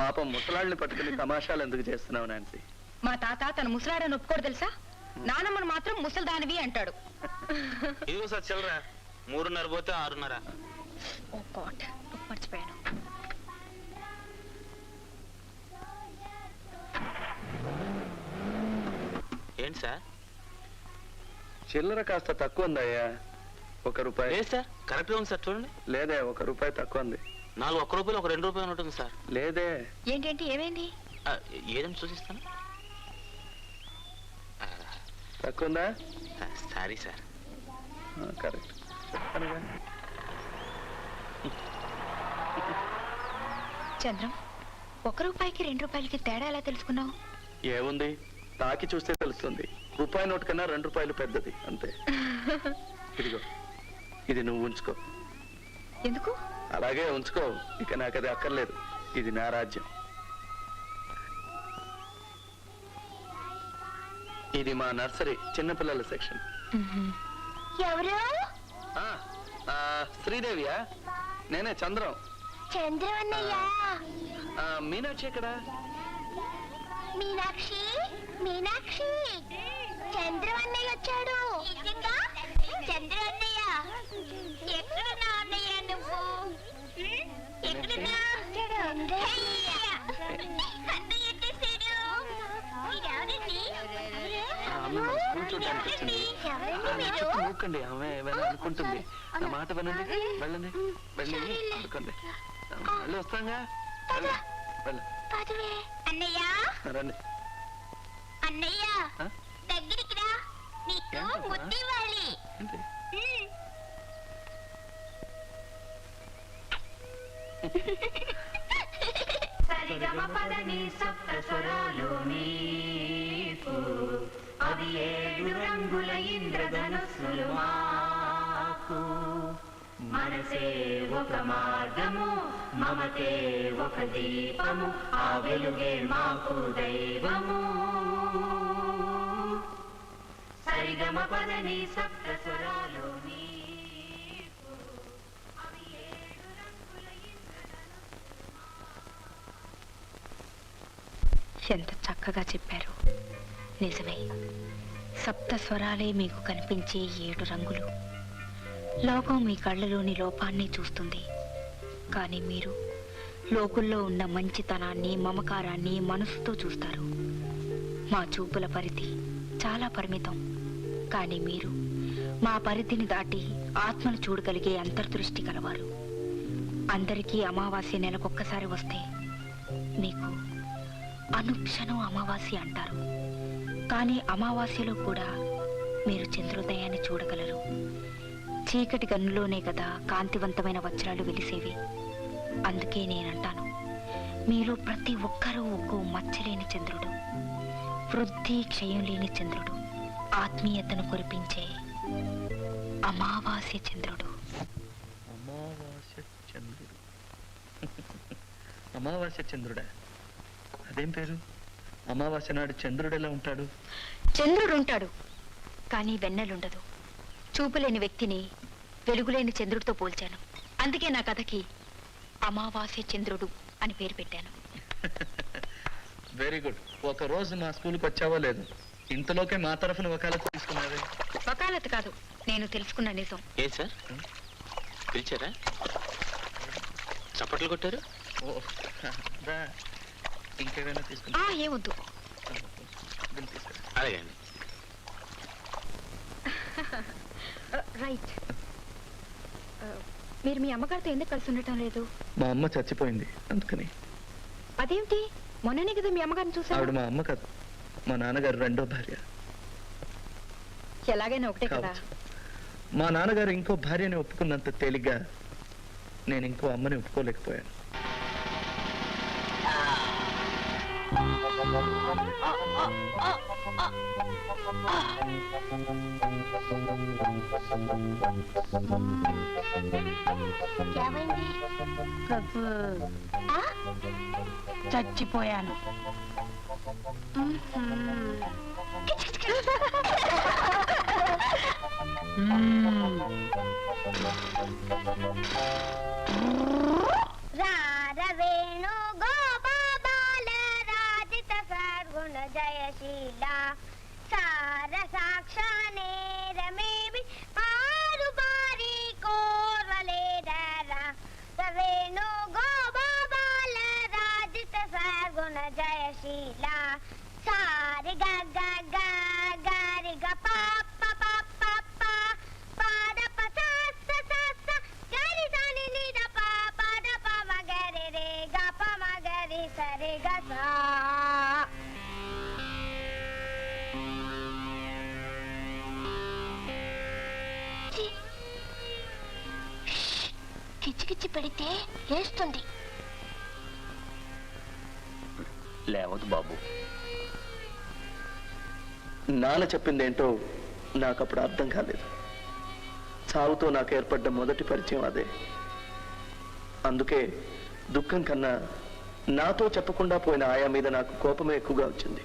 పాపం ముసలాళ్ళని పట్టుకుని తమాషాలు ఎందుకు చేస్తున్నావు నాన్సీ? మా తాత తన ముసలాడని ఒప్పుకోడు తెలుసా? నానమ్మను మాత్రం ముసలిదానివి అంటాడు. ఇదిగో సార్ చిల్లరా 3:30 పోతే 6:30. ఓ గాడ్, మర్చిపోయాను. ఏంటి సార్? చిల్లర కాస్త తక్కువ ఉందయ్యా. 1 రూపాయి. లేదు సార్, కరెక్ట్గా ఉంది సార్, చూడండి. లేదే, 1 రూపాయి తక్కువ ఉంది. 4 1 రూపాయలు, ఒక 2 రూపాయలు ఉంటుంది సార్. లేదే. ఏంటేంటి, ఏమైంది? ఏదని చూసిస్తాను. తక్కువ ఉందా? Sorry sir. కరెక్ట్. చంద్రం, 1 రూపాయికి 2 రూపాయలకి తేడా ఎలా తెలుసుకున్నావు? ఏముంది, తాకి చూస్తే తెలుస్తుంది. రూపాయి నోటు కన్నా 2 రూపాయలు పెద్దది, అంతే. ఇదిగో, ఇది నువ్వు ఉంచుకో. ఎందుకు? అలాగే ఉంచుకో, ఇక నాకు అది అక్కర్లేదు. ఇది నా రాజ్యం. ఇది మా నర్సరీ, చిన్నపిల్లల సెక్షన్. ఎవరు? శ్రీదేవియా? నేనే, చంద్రం. చంద్రం అన్నయ్య. మీనాక్షి ఎక్కడ? మీనాక్షి, మీనాక్షి, చంద్రం అన్నయ్య వచ్చాడు. చంద్రం అన్నయ్య, ఎక్కడున్నా అన్నయ్య నువ్వు? ఎక్కడున్నా? అన్నయ్య వచ్చేసాడు. ఊకండి, ఆమె అనుకుంటుంది. నా మాట వినండి, వెళ్ళండి, వెళ్ళి అనుకోండి. మళ్ళీ వస్తాగా. అన్నయ్య, రండి. అన్నయ్య దగ్గరికి రా, నీకు ముద్దు ఇవ్వాలి. సరిగమపదని సప్త స్వరాలు నీకు, అవి 7 రంగుల ఇంద్రధనుస్సులు మాకు. మనసే ఒక మార్గము, మమతే ఒక దీపము, ఆ వెలుగే మాకు దైవము. సరిగమపదని సప్త స్వరాలు నీకు, అవి 7 రంగుల ఇంద్రధనుస్సులు. ఎంత చక్కగా చెప్పారు. నిజమే, సప్త స్వరాలే మీకు కనిపించే 7 రంగులు. లోకం మీ కళ్ళలోని లోపాన్ని చూస్తుంది, కానీ మీరు లోకుల్లో ఉన్న మంచితనాన్ని, మమకారాన్ని మనసుతో చూస్తారు. మా చూపుల పరిధి చాలా పరిమితం, కానీ మీరు మా పరిధిని దాటి ఆత్మను చూడగలిగే అంతర్దృష్టి కలవారు. అందరికీ అమావాస్య నెలకొక్కసారి వస్తే మీకు అనుక్షణం అమావాస్య అంటారు. కానీ అమావాస్యలో కూడా మీరు చంద్రోదయాన్ని చూడగలరు. చీకటి గన్నులోనే కదా కాంతివంతమైన వజ్రాలు వెలిసేవి. అందుకే నేనంటాను, మీలో ప్రతి ఒక్కరూ ఒక్కో మచ్చలేని చంద్రుడు, వృద్ధి క్షయం లేని చంద్రుడు, ఆత్మీయతను కురిపించే అమావాస్య చంద్రుడు. అమావాస్య చంద్రుడు. అమావాస్య చంద్రుడా? అదేం పేరు? అమావాస్య నాడు చంద్రుడు ఎలా ఉంటాడు? చంద్రుడు ఉంటాడు, కానీ వెన్నెలుండదు. చూపులేని వ్యక్తిని వెలుగులేని చంద్రుడితో పోల్చాను. అందుకే నా కథకి అమావాస్య చంద్రుడు అని పేరు పెట్టాను. Very good. ఒక రోజు మా స్కూల్కి వచ్చావో లేదు, ఇంతలోకే మా తరఫున వకాలత్ తీసుకున్నావే. వకాలత్ కాదు, నేను తెలుసుకున్న నిజం. ఏ సార్ పిలిచారా? చప్పట్లు కొట్టారు? ఇంకేమైనా తీసుకున్నా? ఏమొద్దు. అలాగే అండి. రైట్. మీరు మీ అమ్మగారితో ఎందుకు కలిసి ఉండటం లేదు? మా అమ్మ చచ్చిపోయింది, అందుకని. అదేమిటి? మొన్ననే కదా మీ అమ్మగారిని చూసాను. ఆవిడ మా అమ్మ కాదు, మా నాన్నగారు రెండో భార్య. ఎలాగైనా ఒకటే కదా. మా నాన్నగారు ఇంకో భార్యని ఒప్పుకున్నంత తేలిగ్గా నేను ఇంకో అమ్మని ఒప్పుకోలేకపోయాను. చచ్చిపోయాను. రారవేణు గోపాల శీల సారి గ గ గ గారి గ ప ప ప ప ప పాద ప స స స స గారి సాని ని ద ప పాద ప మ గరి రే గ ప మ గరి సరి గ స. కిచ్చి కిచ్చి పెడితే లేస్తుంది. లేవదు బాబు. నాన్న చెప్పిందేంటో నాకు అప్పుడు అర్థం కాలేదు. చావుతో నాకు ఏర్పడ్డ మొదటి పరిచయం అదే. అందుకే దుఃఖం కన్నా నాతో చెప్పకుండా పోయిన ఆయా మీద నాకు కోపమే ఎక్కువగా వచ్చింది.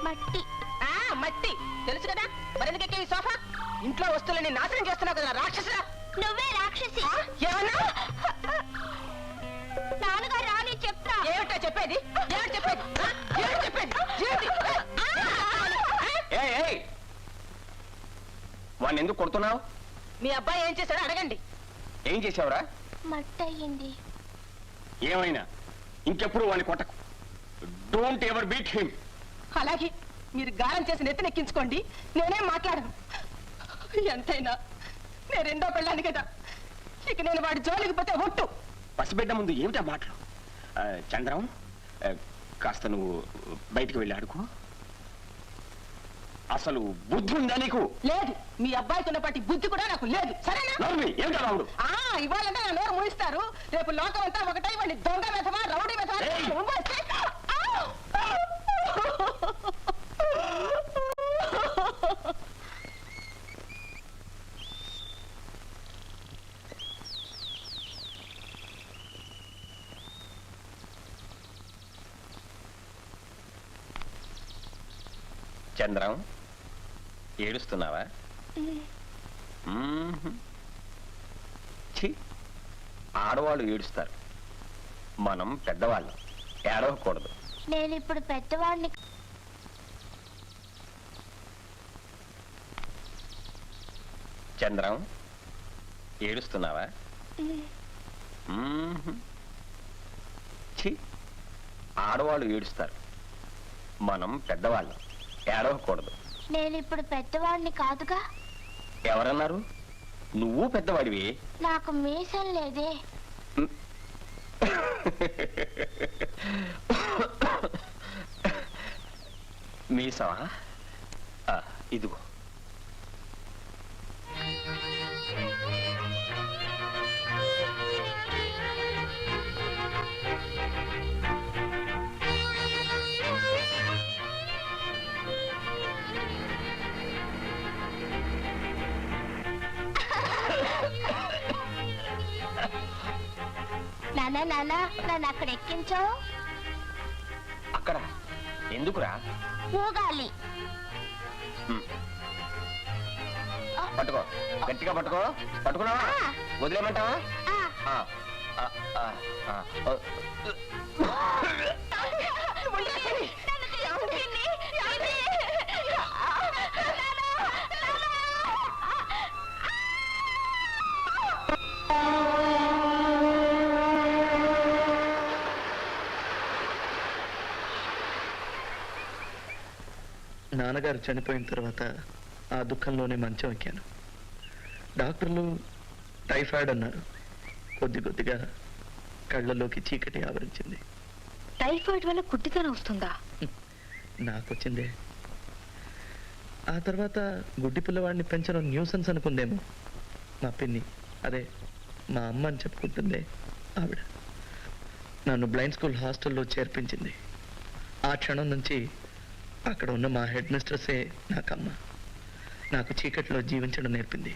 మట్టి. మట్టి తెలుసు కదా, మరెందుకే ఈ సోఫా? ఇంట్లో వస్తువులని నాశనం చేస్తున్నావు కదా రాక్షసురా. నువ్వే రాక్షసి. ఏమన్నా? నాన్నగారు రాని చెప్తా. ఏమిటో చెప్పేది? ఏమిటి చెప్పేది? ఏమిటి చెప్పేది? వాడిని ఎందుకు కొడుతున్నావు? మీ అబ్బాయి ఏం చేశాడో అడగండి. ఏం చేసావురా? మట్టి అయ్యింది. ఏమైనా ఇంకెప్పుడు వాడిని కొట్టకు. Don't ever beat him. అలాగే మీరు గారం చేసి నెత్తినెక్కించుకోండి, నేనేం మాట్లాడను. ఎంతైనా నేను రెండో పెళ్ళాను కదా, ఇక నేను వాడి జోలికి పోతే ఒట్టు. పసిబిడ్డ ముందు ఏమిటా మాటలు? చంద్రం, కాస్త నువ్వు బయటికి వెళ్ళి ఆడుకో. అసలు బుద్ధి ఉందా నీకు? లేదు, మీ అబ్బాయికి ఉన్నప్పటి బుద్ధి కూడా నాకు లేదు. సరేనా? ఏమిటా రావుడు? ఇవాళంటే నా నోరు ముయిస్తారు, రేపు లోకం అంతా ఒకటై వాడిని దొంగ మెథమా రౌడీ మెథమా. చంద్రం, ఏడుస్తున్నావా? ఛీ, ఆడవాళ్ళు ఏడుస్తారు, మనం పెద్దవాళ్ళం, ఏడవకూడదు. నేను ఇప్పుడు పెద్దవాడిని. చంద్రం, ఏడుస్తున్నావా? ఛీ, ఆడవాళ్ళు ఏడుస్తారు, మనం పెద్దవాళ్ళం, ఏడవకూడదు. నేను ఇప్పుడు పెద్దవాడిని కాదుగా. ఎవరన్నారు? నువ్వు పెద్దవాడివి. నాకు మీసం లేదే. మీసమా? ఇదిగో. నాన్న నాన్న, నన్ను అక్కడ ఎక్కించావు. అక్కడ ఎందుకురా? ఊగాలి. పట్టుకో, గట్టిగా పట్టుకో. పట్టుకున్నావా? వదిలేమంటావా? నాన్నగారు చనిపోయిన తర్వాత ఆ దుఃఖంలోనే మంచం ఎక్కాను. డాక్టర్లు టైఫాయిడ్ అన్నారు. కొద్ది కొద్దిగా కళ్ళలోకి చీకటి ఆవరించింది. టైఫాయిడ్ వల్ల కుట్టితనం వస్తుందా? నాకొచ్చిందే. ఆ తర్వాత గుడ్డి పిల్లవాడిని పెంచడం న్యూసెన్స్ అనుకుందేమో మా పిన్ని, అదే మా అమ్మ అని చెప్పుకుంటుందే ఆవిడ. నన్ను బ్లైండ్ స్కూల్ హాస్టల్లో చేర్పించింది. ఆ క్షణం నుంచి అక్కడ ఉన్న మా హెడ్ మిస్ట్రెస్సే నాకమ్మ. నాకు చీకట్లో జీవించడం నేర్పింది.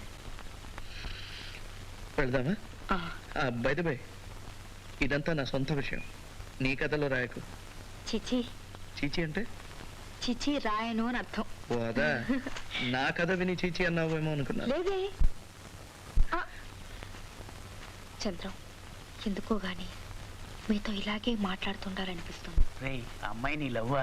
వెళ్దామా? బై ద బై, ఇదంతా నా సొంత విషయం, నీ కథలో రాయకు. చిచి చీచి అంటే? చిచి రాయను అని అర్థం. ఓ అదా, నా కథ విని చీచి అన్నావేమో అనుకున్నా. లేదే. చంద్రం, ఎందుకో గాని మీతో ఇలాగే మాట్లాడుతుండాలనిపిస్తుంది. రేయ్, అమ్మాయి నీ లవ్